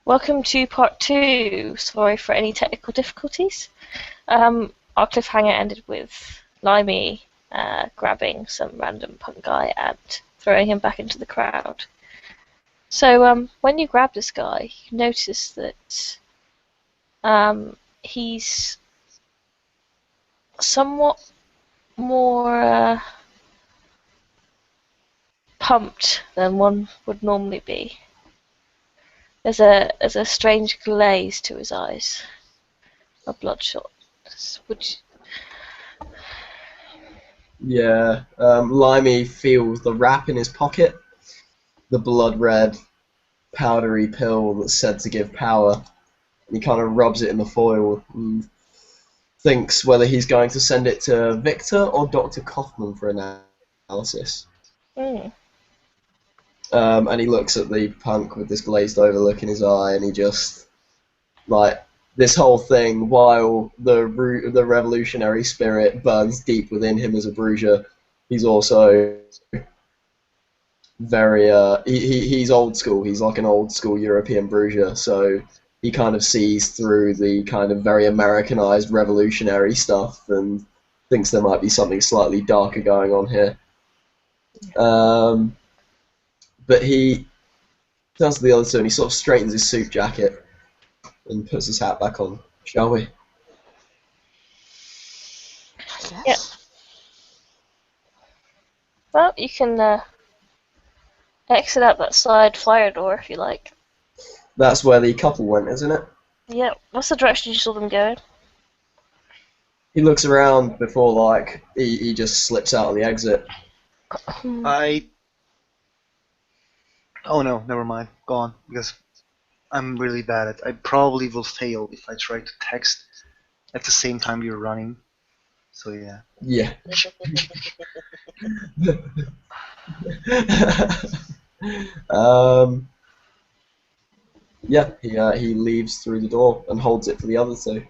Welcome to part 2. Sorry for any technical difficulties. Our cliffhanger ended with Limey grabbing some random punk guy and throwing him back into the crowd. So when you grab this guy, you notice that he's somewhat more pumped than one would normally be. There's a strange glaze to his eyes. A bloodshot. Yeah, Limey feels the wrap in his pocket, the blood red, powdery pill that's said to give power. And he kind of rubs it in the foil and thinks whether he's going to send it to Victor or Dr. Kaufman for analysis. Mm. And he looks at the punk with this glazed over look in his eye, and he just, like, this whole thing, while the revolutionary spirit burns deep within him as a bruiser, he's also very, he's old school. He's like an old school European bruiser, so he kind of sees through the kind of very Americanized revolutionary stuff and thinks there might be something slightly darker going on here. But he turns to the other two and he sort of straightens his suit jacket and puts his hat back on. Shall we? Yes. Yeah. Well, you can exit out that side fire door if you like. That's where the couple went, isn't it? Yeah. What's the direction you saw them going? He looks around before, like, he just slips out on the exit. Oh no, never mind. Go on, because I'm really bad at it. I probably will fail if I try to text at the same time you're running. So yeah. Yeah. Yeah, he leaves through the door and holds it for the other two.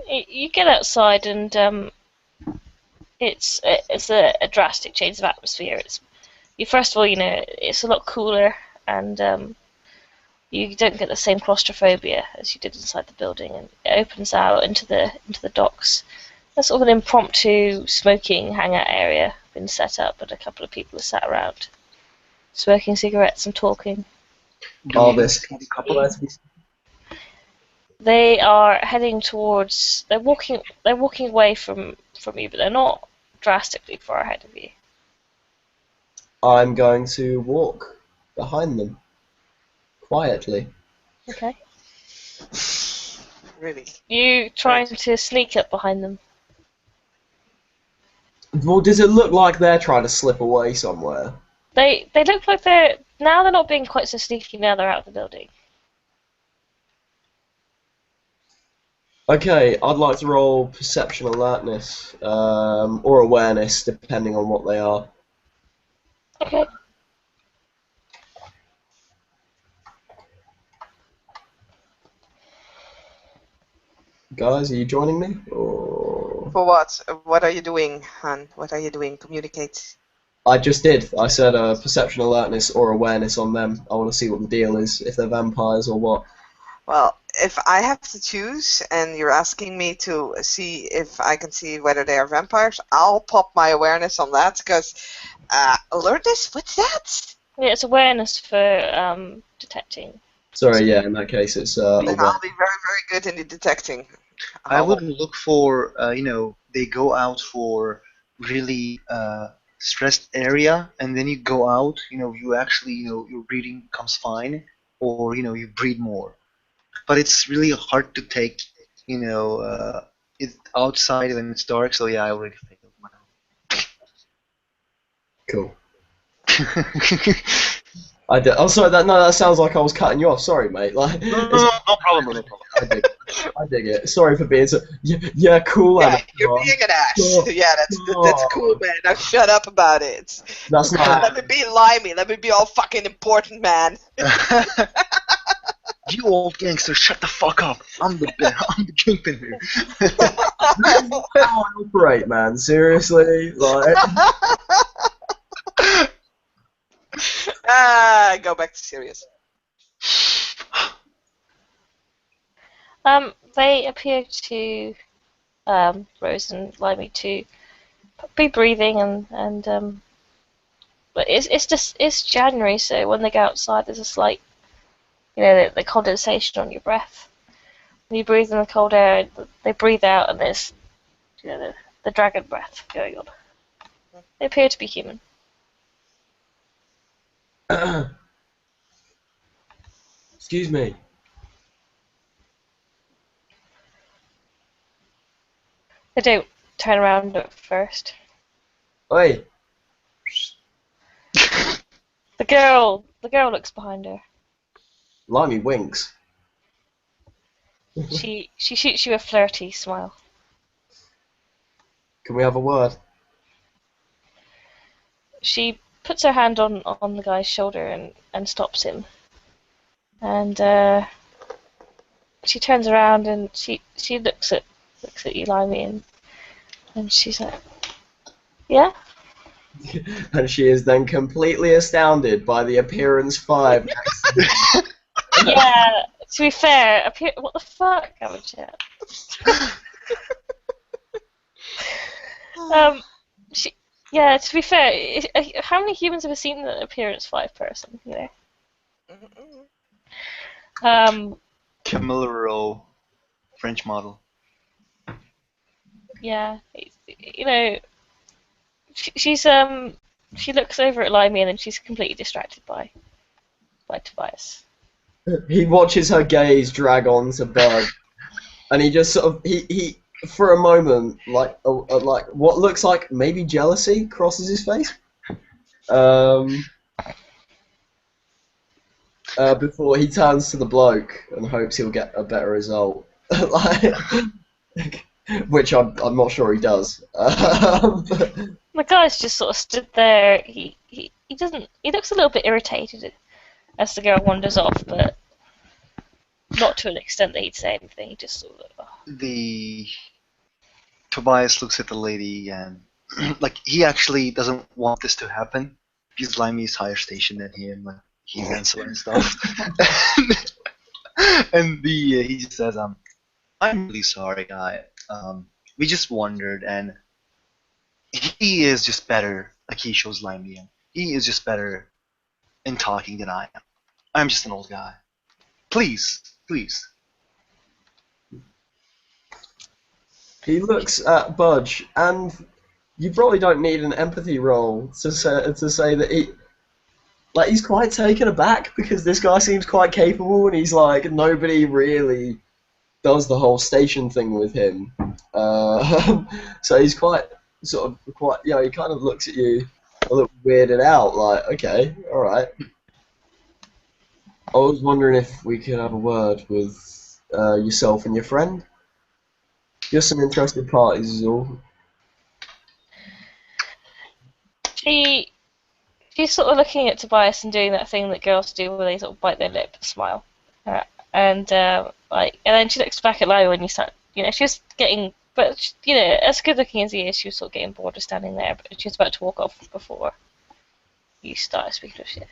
You get outside and it's a drastic change of atmosphere. First of all, it's a lot cooler, and you don't get the same claustrophobia as you did inside the building. And it opens out into the docks. There's sort of an impromptu smoking hangout area been set up, and a couple of people are sat around, smoking cigarettes and talking. They are heading towards. They're walking away from you, but they're not drastically far ahead of you. I'm going to walk behind them, quietly. Okay. Really? You trying to sneak up behind them? Well, does it look like they're trying to slip away somewhere? They look like they're not being quite so sneaky now they're out of the building. Okay, I'd like to roll perception alertness, or awareness, depending on what they are. Okay. Guys, are you joining me? Or... For what? What are you doing, Han? What are you doing? Communicate. I just did. I said perception alertness or awareness on them. I want to see what the deal is, if they're vampires or what. Well, if I have to choose, and you're asking me to see if I can see whether they are vampires, I'll pop my awareness on that, because alertness? What's that? Yeah, it's awareness for detecting. Sorry, yeah, in that case it's... then I'll be very, very good in the detecting. I would look for, they go out for really stressed area, and then you go out, you actually, your breathing comes fine, or, you breathe more. But it's really hard to take, it outside when it's dark, so yeah, I already failed. Cool. Oh, sorry. That sounds like I was cutting you off. Sorry, mate. Like, no problem. I dig it. Sorry for being so. Yeah, cool. Yeah, you're being an ass. Oh, yeah, that's cool, man. Now shut up about it. That's not. Let me be Limey. Let me be all fucking important, man. You old gangster, shut the fuck up. I'm the kingpin here. That's not how I operate, man. Seriously, like. Go back to serious. They appear to Rose and Limey to be breathing and but it's January, so when they go outside, there's a slight, the condensation on your breath. When you breathe in the cold air, they breathe out, and there's the dragon breath going on. They appear to be human. Excuse me. They don't turn around at first. Oi. The girl looks behind her. Limey winks. She shoots you a flirty smile. Can we have a word? She puts her hand on the guy's shoulder and stops him. And she turns around and she looks at you, Limey, and she's like, yeah? And she is then completely astounded by the Appearance 5 accent. Yeah, to be fair, what the fuck, Amateur? To be fair, how many humans have seen the Appearance 5 person, Camilla Rowe, French model. Yeah, she looks over at Limey and then she's completely distracted by Tobias. He watches her gaze drag on to Bud, and he just sort of he for a moment like what looks like maybe jealousy crosses his face. Before he turns to the bloke and hopes he'll get a better result, which I'm not sure he does. The guy's just sort of stood there. He looks a little bit irritated as the girl wanders off, but not to an extent that he'd say anything. He just sort of. The Tobias looks at the lady and like he actually doesn't want this to happen. Because Limey's higher station than him, like he cancel and stuff. And he just says, "I'm really sorry, guy. We just wondered, and he is just better." Like he shows Limey, and he is just better in talking than I am. I'm just an old guy. Please. He looks at Budge, and you probably don't need an empathy roll to say that he's quite taken aback because this guy seems quite capable, and he's like nobody really does the whole station thing with him. So he's quite he kind of looks at you a little weirded out, like, okay, all right. I was wondering if we could have a word with yourself and your friend. Just some interested parties is all. She's sort of looking at Tobias and doing that thing that girls do where they sort of bite their lip and smile. And then she looks back at Lila when you start, she was getting, but, as good looking as he is, she was sort of getting bored of standing there, but she was about to walk off before you started speaking of shit.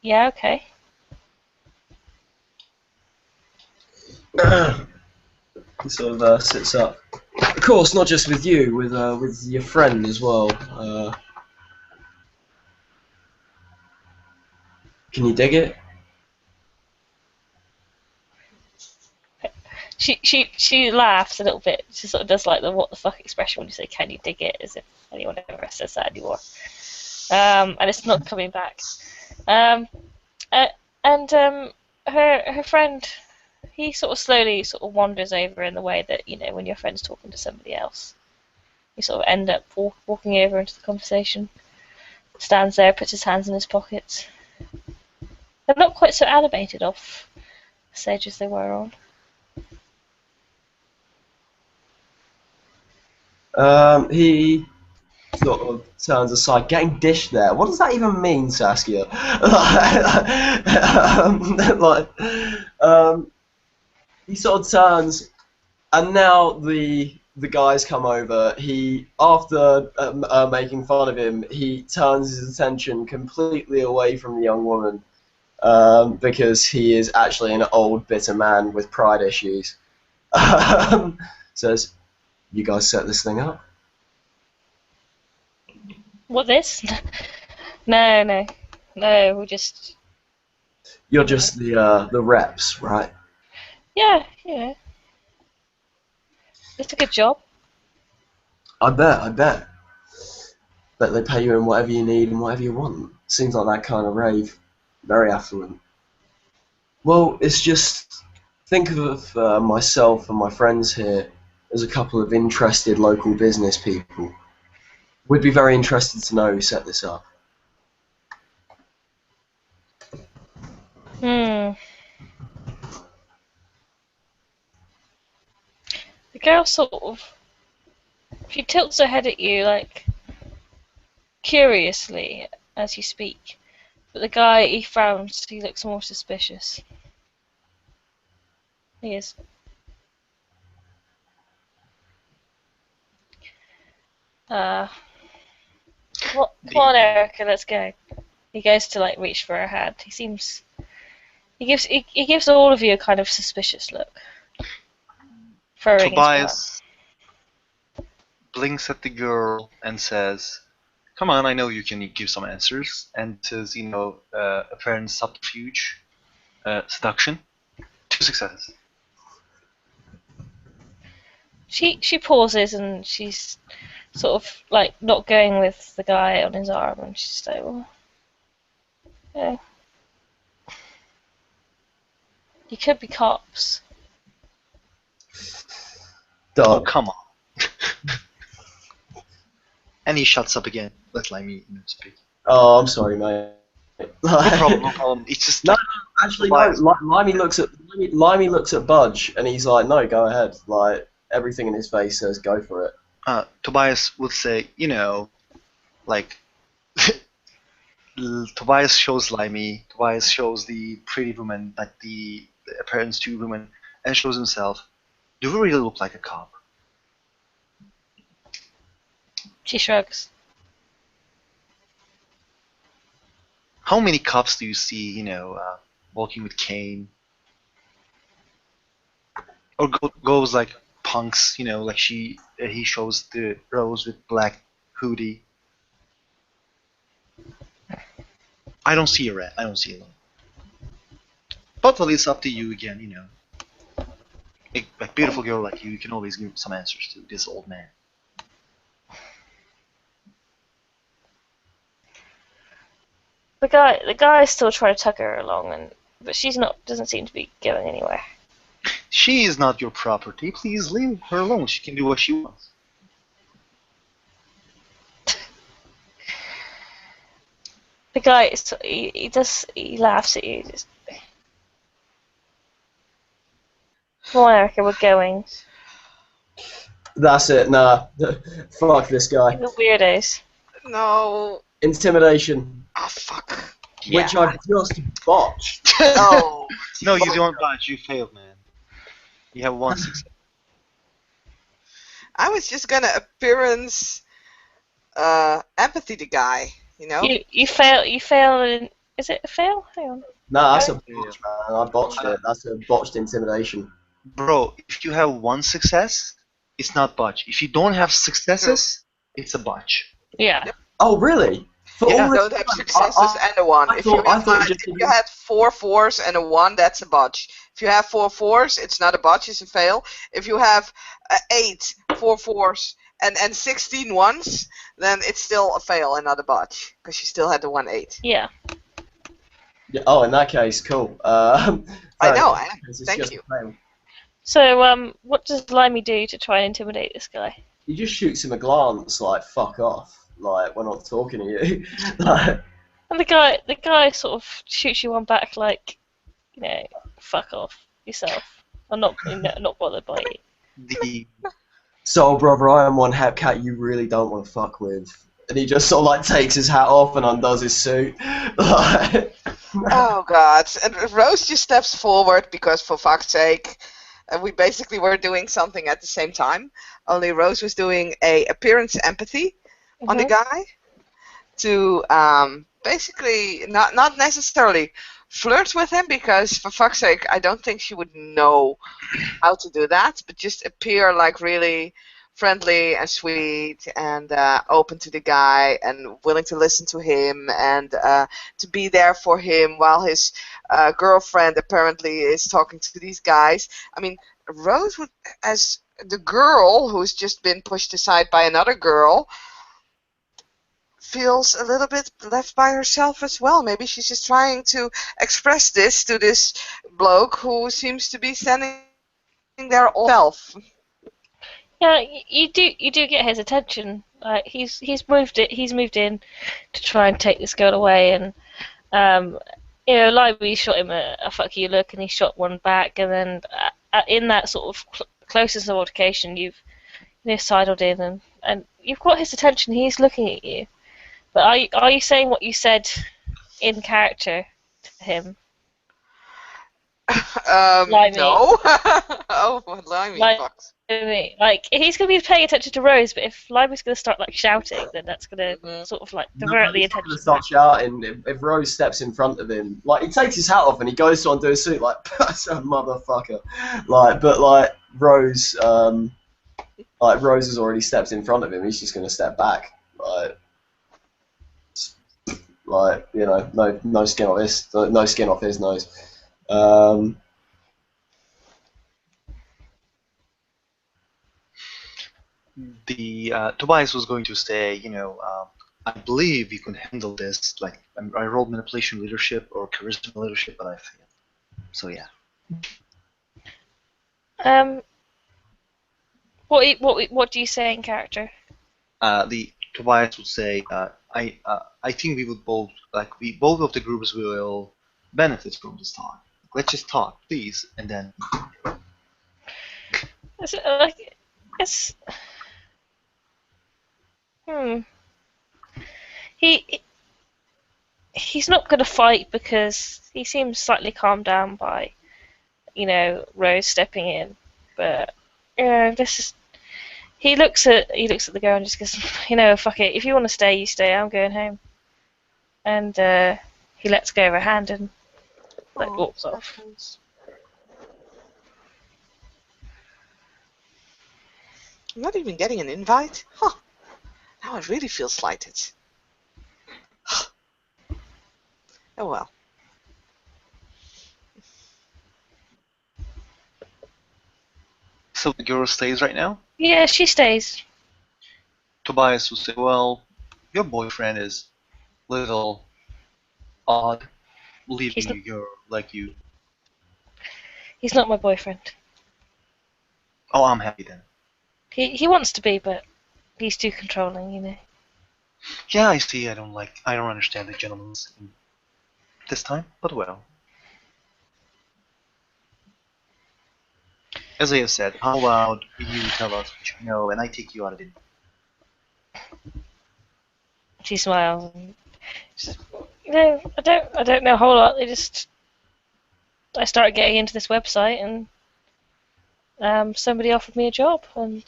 Yeah, okay. He sort of sits up. Of course, not just with you, with your friend as well. Can you dig it? She laughs a little bit. She sort of does like the what the fuck expression when you say "Can you dig it?" as if anyone ever says that anymore. And it's not coming back. Her friend, he sort of slowly sort of wanders over in the way that when your friend's talking to somebody else, you sort of end up walking over into the conversation. Stands there, puts his hands in his pockets. They're not quite so animated off stage as they were on. He sort of turns aside, getting dished there. What does that even mean, Saskia? He sort of turns, and now the guys come over. He, after making fun of him, he turns his attention completely away from the young woman because he is actually an old, bitter man with pride issues. Says, "You guys set this thing up?" What this? No. We just You're just the reps, right? yeah. It's a good job. I bet. Bet they pay you in whatever you need and whatever you want. Seems like that kind of rave. Very affluent. Well, it's just, think of myself and my friends here as a couple of interested local business people. We'd be very interested to know who set this up. The girl sort of, she tilts her head at you like curiously as you speak, but the guy, he frowns. He looks more suspicious. He is. Come on, Erica, let's go. He goes to like reach for her hand. He gives all of you a kind of suspicious look. Tobias blinks at the girl and says, "Come on, I know you can give some answers." And says, apparent subterfuge, seduction. 2 successes. She pauses and she's sort of like not going with the guy on his arm, and she's like, well, yeah. You could be cops. Oh, come on. And he shuts up again. Let Limey speak. Oh, I'm sorry, mate. No problem. It's just no. Limey looks at Budge and he's like, "No, go ahead." Like everything in his face says, "Go for it." Tobias would say, Tobias shows Limey. Tobias shows the pretty woman, like the apparent 2 women, and shows himself. Do we really look like a cop? She shrugs. How many cops do you see, walking with cane? Or goes like punks, like he shows the Rose with black hoodie. I don't see a rat. I don't see a lot. But well, it's up to you again, A beautiful girl like you can always give some answers to this old man. The guy is still trying to tug her along, but doesn't seem to be going anywhere. She is not your property. Please leave her alone. She can do what she wants. The guy, he laughs at you. Just, come on, Erica, we're going. That's it. Nah, fuck this guy. The weirdos. No. Intimidation. Oh, fuck. Which I just botched. Oh. No, you don't botch. You failed, man. You have 1 success. I was just gonna appearance empathy the guy, You fail. Is it a fail? Hang on. Nah, that's a botch, man. I botched it. That's a botched intimidation. Bro, if you have 1 success, it's not botch. If you don't have successes, it's a botch. Yeah. Oh, really? If you don't have successes and a 1. If you had 4 4s and a 1, that's a botch. If you have 4 4s, it's not a botch, it's a fail. If you have 8 4 4s and 16 1s, then it's still a fail and not a botch, because you still had the 1 8. Yeah. Yeah. Oh, in that case, cool. I know. Thank you. So, what does Limey do to try and intimidate this guy? He just shoots him a glance, like, fuck off. Like, we're not talking to you. Like, and the guy sort of shoots you one back, like, fuck off yourself. I'm not bothered by you. So, brother, I am one Hepcat you really don't want to fuck with. And he just sort of, like, takes his hat off and undoes his suit. Like, oh, God. And Rose just steps forward because, for fuck's sake, we basically were doing something at the same time. Only Rose was doing a appearance empathy on the guy to basically not necessarily flirt with him, because for fuck's sake, I don't think she would know how to do that, but just appear like really friendly and sweet and open to the guy and willing to listen to him and to be there for him while his girlfriend apparently is talking to these guys. I mean, Rose would, as the girl who's just been pushed aside by another girl, feels a little bit left by herself as well. Maybe she's just trying to express this to this bloke who seems to be standing there all self. Yeah, you do get his attention. Like he's moved in to try and take this girl away, and Libby shot him a fuck you look, and he shot one back, and then in that sort of closeness of altercation, you've sidled in, and you've got his attention. He's looking at you. But are you saying what you said in character to him? Limey. No. Oh, Limey fucks. Like, he's going to be paying attention to Rose, but if Limey's going to start like shouting, then that's going to sort of like divert the attention. He's going to start shouting if Rose steps in front of him. Like, he takes his hat off and he goes to undo his suit, like, that's a motherfucker. But Rose, Rose has already stepped in front of him. He's just going to step back. No skin off his nose. Tobias was going to say, I believe you can handle this. Like, I rolled manipulation leadership or charisma leadership, but I failed. So yeah. What do you say in character? The Tobias would say, I think we would both both of the groups will benefit from this talk. Let's just talk, please, and then. He's not going to fight because he seems slightly calmed down by, Rose stepping in, but this is. He looks at the girl and just goes, fuck it. If you want to stay, you stay. I'm going home. And he lets go of her hand and walks off. I'm not even getting an invite? Huh. Now I really feel slighted. Oh well. So the girl stays right now? Yeah, she stays. Tobias will say, well, your boyfriend is a little odd, leaving a girl like you. He's not my boyfriend. Oh, I'm happy then. He wants to be, but he's too controlling, Yeah, I see. I don't understand the gentleman's this time, but well. As I have said, how about you tell us what you know, and I take you out of dinner. She smiles. And says, I don't know a whole lot. I started getting into this website, and somebody offered me a job, and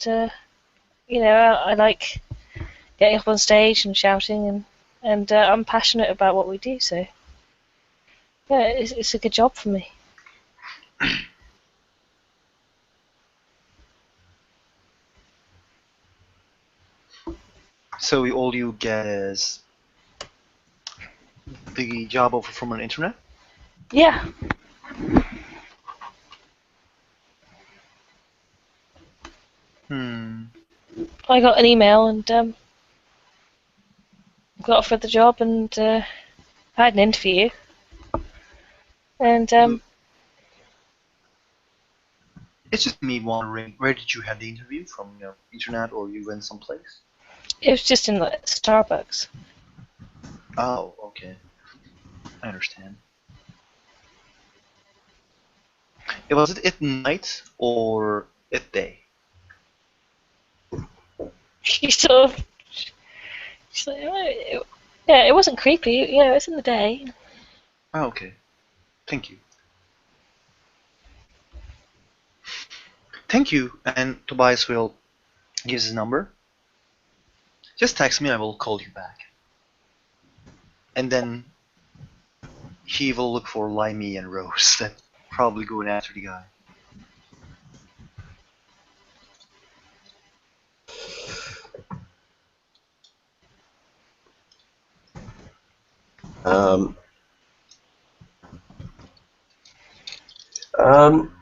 I like getting up on stage and shouting, and I'm passionate about what we do. So yeah, it's a good job for me. So all you get is the job offer from an internet? Yeah. I got an email and got offered the job, and I had an interview. And it's just me wondering, where did you have the interview from? Internet, or you went someplace? It was just in Starbucks. Oh, okay. I understand. Was it at night or at day? She's like, yeah, it wasn't creepy. Yeah, it was in the day. Oh, okay. Thank you. Thank you, and Tobias will give his number. Just text me, I will call you back. and then he will look for Limey and Rose, then probably going after the guy. Um, um,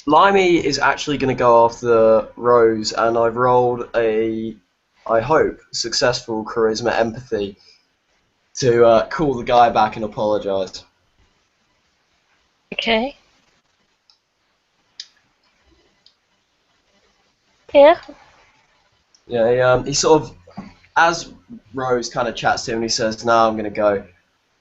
Limey is actually going to go after Rose, and I've rolled a, I hope, successful charisma empathy to call the guy back and apologise. Okay. Yeah. Yeah, he sort of, as Rose kind of chats to him, he says, "No, I'm gonna go."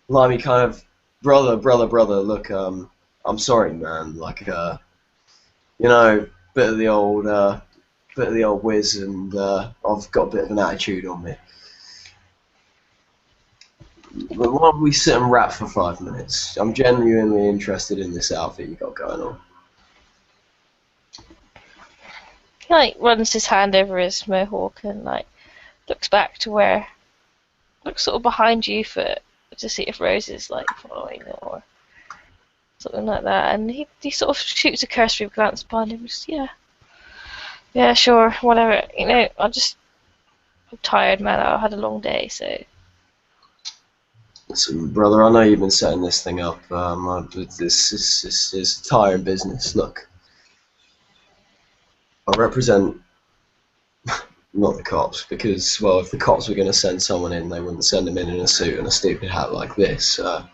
Limey kind of, brother, look, I'm sorry, man. Like, you know, bit of the old whiz, and I've got a bit of an attitude on me. But why don't we sit and rap for 5 minutes? I'm genuinely interested in this outfit you got going on. He like runs his hand over his mohawk and like looks back to where, looks sort of behind you to see if Rose is like following or something like that, and he sort of shoots a cursory glance behind him. Just yeah, sure, whatever. You know, I'm tired, man. I had a long day, so. Listen, brother, I know you've been setting this thing up. This is a tiring business. Look, I represent not the cops, because, well, if the cops were going to send someone in, they wouldn't send them in a suit and a stupid hat like this. I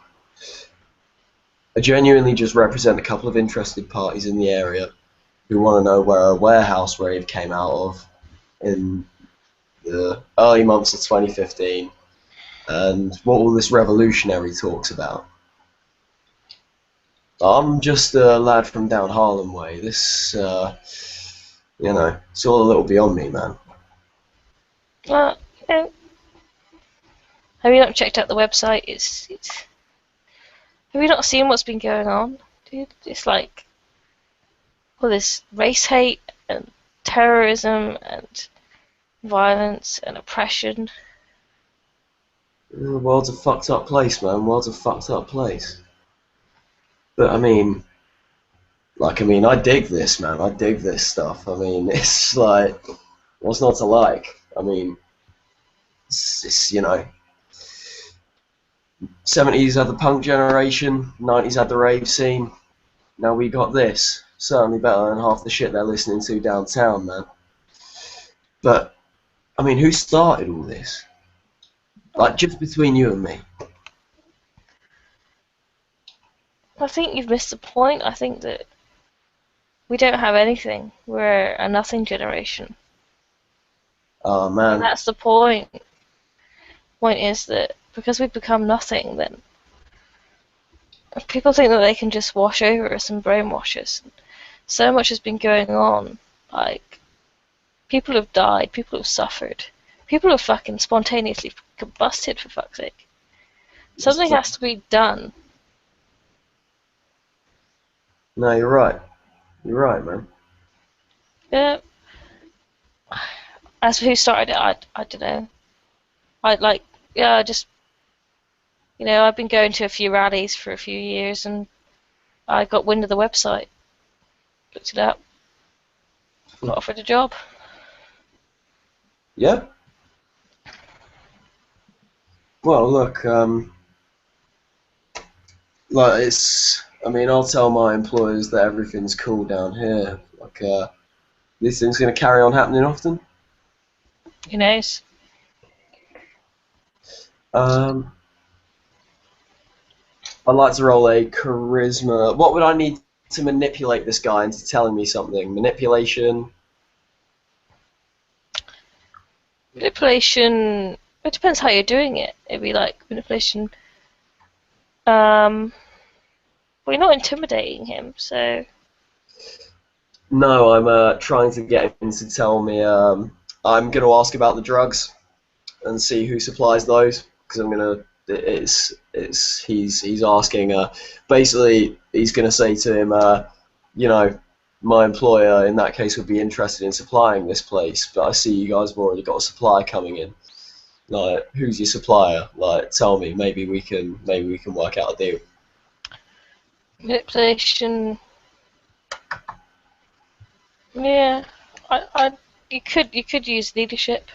genuinely just represent a couple of interested parties in the area who want to know where a warehouse rave came out of in the early months of 2015, and what all this revolutionary talks about. I'm just a lad from down Harlem way. This, you know, it's all a little beyond me, man. Well, you know, have you not checked out the website? It's have you not seen what's been going on, dude? It's like all this race hate and terrorism and violence and oppression. The world's a fucked up place, man. The world's a fucked up place. But I mean, I dig this, man. I dig this stuff. I mean, it's like, what's not to like? I mean, it's you know, 70s had the punk generation, 90s had the rave scene. Now we got this. Certainly better than half the shit they're listening to downtown, man. But, I mean, who started all this? Like, just between you and me. I think you've missed the point. I think that we don't have anything. We're a nothing generation. Oh, man. And that's the point. The point is that because we've become nothing, then people think that they can just wash over us and brainwash us. So much has been going on. Like, people have died, people have suffered, people have fucking spontaneously combusted, for fuck's sake. Something has to be done. No, you're right. You're right, man. Yeah. As for who started it, I don't know. I just, you know, I've been going to a few rallies for a few years, and I got wind of the website. Looked it up. Got offered a job. Yeah. Well, look, like, it's, I mean, I'll tell my employers that everything's cool down here. Like, this thing's going to carry on happening often. Who knows? I'd like to roll a charisma. What would I need to manipulate this guy into telling me something? Manipulation? Manipulation. It depends how you're doing it. It'd be like manipulation. Well, you're not intimidating him, so. No, I'm trying to get him to tell me. I'm going to ask about the drugs and see who supplies those, because I'm going to. He's asking. Basically, he's going to say to him, you know, my employer in that case would be interested in supplying this place, but I see you guys have already got a supply coming in. Like, who's your supplier? Like, tell me. Maybe we can work out a deal. Manipulation. Yeah, you could use leadership.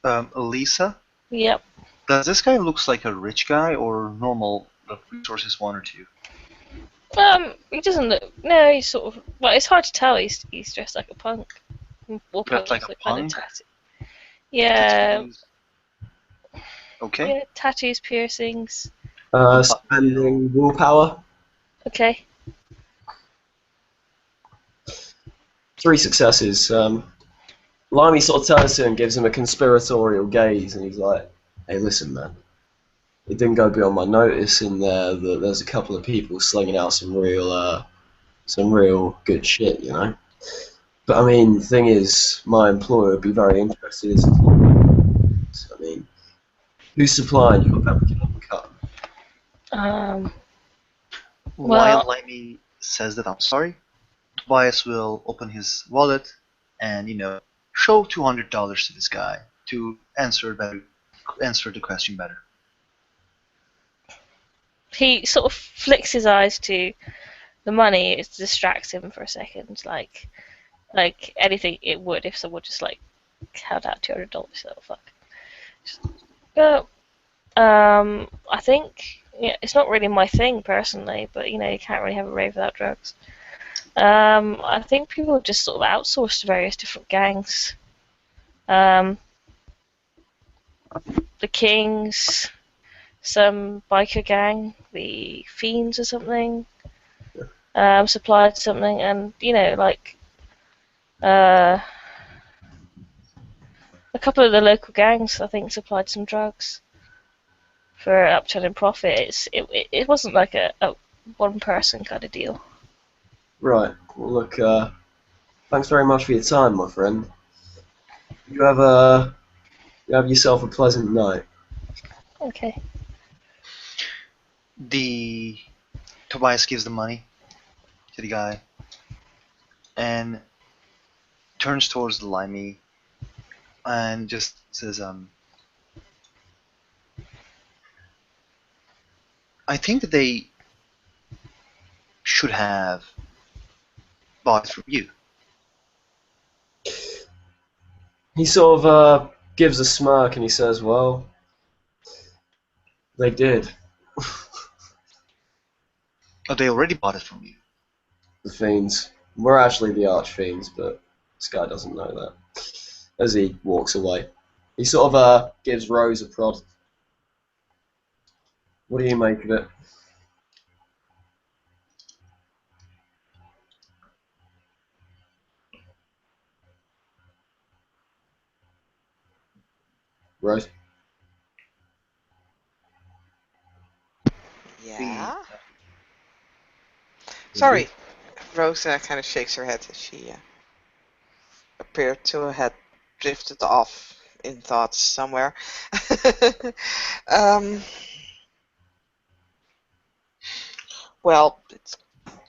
Elisa, Yep. does this guy looks like a rich guy or normal, resources 1 or 2? He doesn't look. No, he's sort of. Well, it's hard to tell. He's dressed like a punk. Dressed like a punk? Yeah. Tattoos. Okay. Yeah, tattoos, piercings. Spending willpower. Okay. 3 successes. Limey sort of turns to him and gives him a conspiratorial gaze, and he's like, "Hey, listen, man. It didn't go beyond my notice in there that there's a couple of people slinging out some real good shit, you know. But I mean, the thing is, my employer would be very interested in supplying. I mean, who's supplying you? I bet we can undercut. While Well, Limey says that I'm sorry, Tobias will open his wallet and, show $200 to this guy to answer the question better. he sort of flicks his eyes to the money. It distracts him for a second, like anything it would if someone just like held out $200. Oh fuck. I think it's not really my thing personally, but you can't really have a rave without drugs. I think people have just sort of outsourced to various different gangs. The Kings, some biker gang, the Fiends or something, supplied something, and a couple of the local gangs I think supplied some drugs for upturn in profit. It wasn't like a one person kind of deal. Right. Well, look. Thanks very much for your time, my friend. You have yourself a pleasant night. Okay. Tobias gives the money to the guy and turns towards the Limey and just says, I think that they should have bought it from you. He sort of gives a smirk and he says, "Well, they did." Oh, they already bought it from you. The fiends. We're actually the archfiends, but this guy doesn't know that. As he walks away, he sort of gives Rose a prod. What do you make of it? Rose? Yeah. Sorry. Rosa kind of shakes her head as she appeared to have drifted off in thoughts somewhere. um, well, it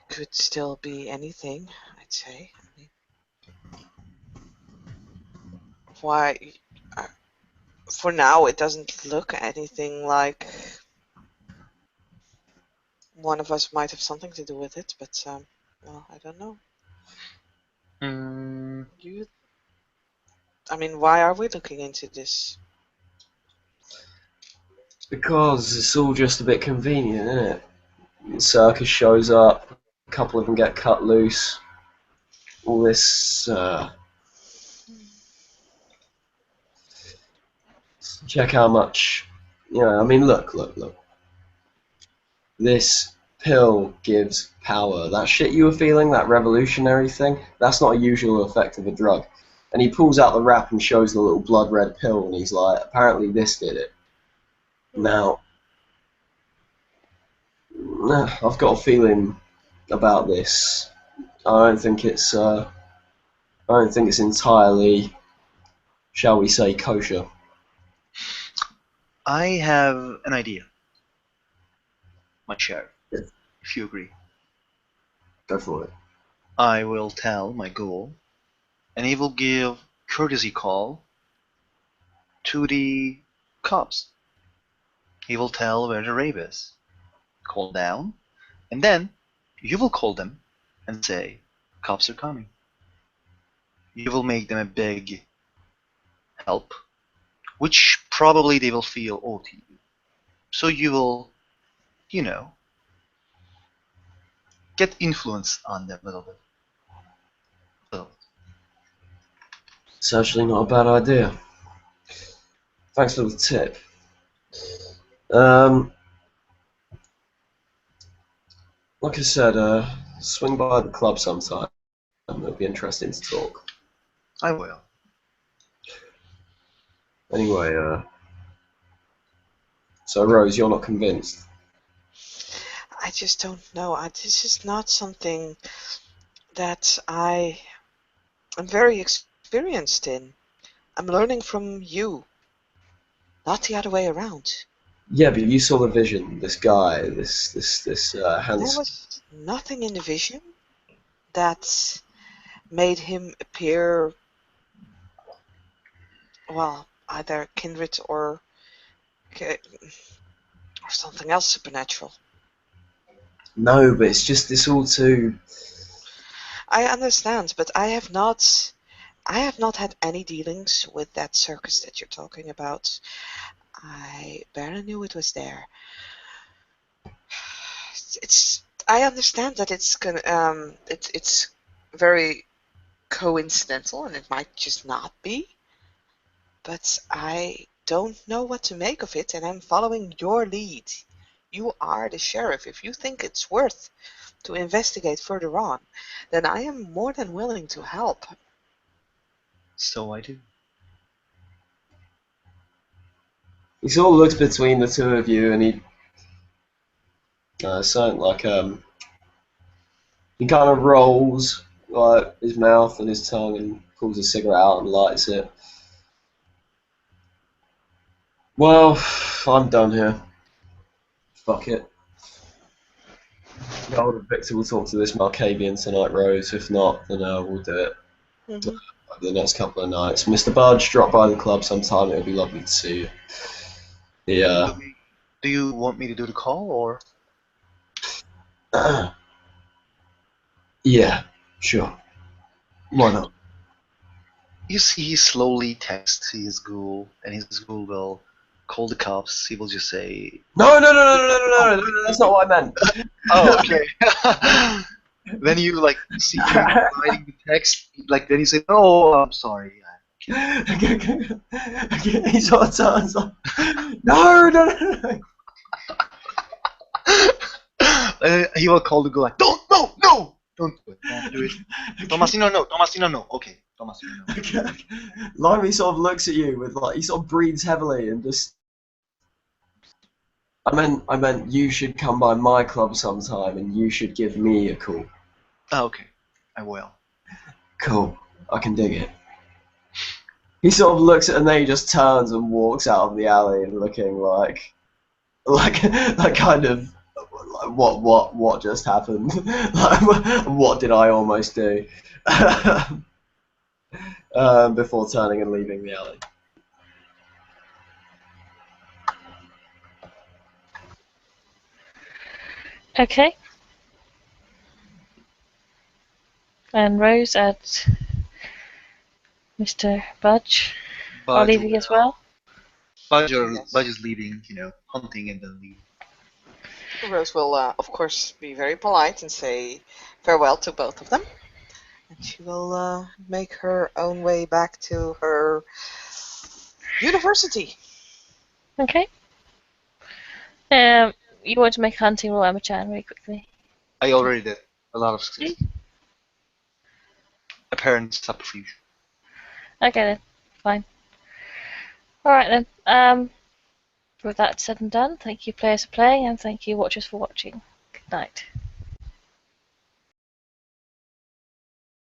could still be anything, I'd say. I mean, why? For now, it doesn't look anything like one of us might have something to do with it, but well, I don't know. I mean, why are we looking into this? Because it's all just a bit convenient, isn't it? The circus shows up, a couple of them get cut loose. All this, check how much, I mean, look. This pill gives power. That shit you were feeling, that revolutionary thing, that's not a usual effect of a drug. And he pulls out the wrap and shows the little blood red pill, and he's like, apparently this did it. Now, I've got a feeling about this. I don't think it's entirely, shall we say, kosher. I have an idea, my sheriff, Yeah. if you agree. Go for it. I will tell my ghoul, and he will give courtesy call to the cops. He will tell where the rave is. Call down, and then you will call them and say, cops are coming. You will make them a big help, which probably they will feel owed to you. So you will, you know, get influence on them a little bit. So, It's actually not a bad idea. Thanks for the tip. Like I said, swing by the club sometime. It'll be interesting to talk. I will. Anyway, so Rose, you're not convinced? I just don't know. This is not something that I am very experienced in. I'm learning from you, not the other way around. Yeah, but you saw the vision. This guy, this There handsome. was nothing in the vision that made him appear, well, either kindred or something else supernatural. No, but it's just this all too. I understand, but I have not had any dealings with that circus that you're talking about. I barely knew it was there. I understand that it's very coincidental and it might just not be, but I don't know what to make of it, and I'm following your lead. You are the sheriff. If you think it's worth to investigate further on, then I am more than willing to help. So I do. He sort of looks between the two of you, and he something like he kind of rolls like his mouth and his tongue and pulls a cigarette out and lights it. Well, I'm done here. Fuck it. The older Victor will talk to this Malkavian tonight, Rose. If not, then we'll do it Mhm. over the next couple of nights. Mr. Budge, drop by the club sometime. It'll be lovely to see you. Yeah. Do you want me to do the call, or? Yeah, sure. Why not? You see, he slowly texts his ghoul, and his ghoul will call the cops. He will just say, No, that's not what I meant. "Oh, okay." Then you like see him writing the text. Like then you say, "Oh, I'm sorry." He sort of turns on. No. And he will call the ghoul like, "Don't, no, don't do it, don't do it." Tomasino, no, Tomasino, no. Okay, Tomasino, no. Limey sort of looks at you with like he sort of breathes heavily and just. I meant you should come by my club sometime and you should give me a call. Oh, okay, I will. Cool, I can dig it. He sort of looks at it and then he just turns and walks out of the alley and looking like kind of like, what just happened? Like, what did I almost do? Before turning and leaving the alley. Okay. And Rose and Mr. Budge are Budge, leaving as well. Budge Yes. is leaving, hunting and then leaving. Rose will, of course, be very polite and say farewell to both of them. And she will make her own way back to her university. Okay. You want to make a hunting roll, Emma-chan, really quickly? I already did a lot of success. Apparent subterfuge. Okay then, fine. Alright then, with that said and done, thank you players for playing, and thank you watchers for watching. Good night.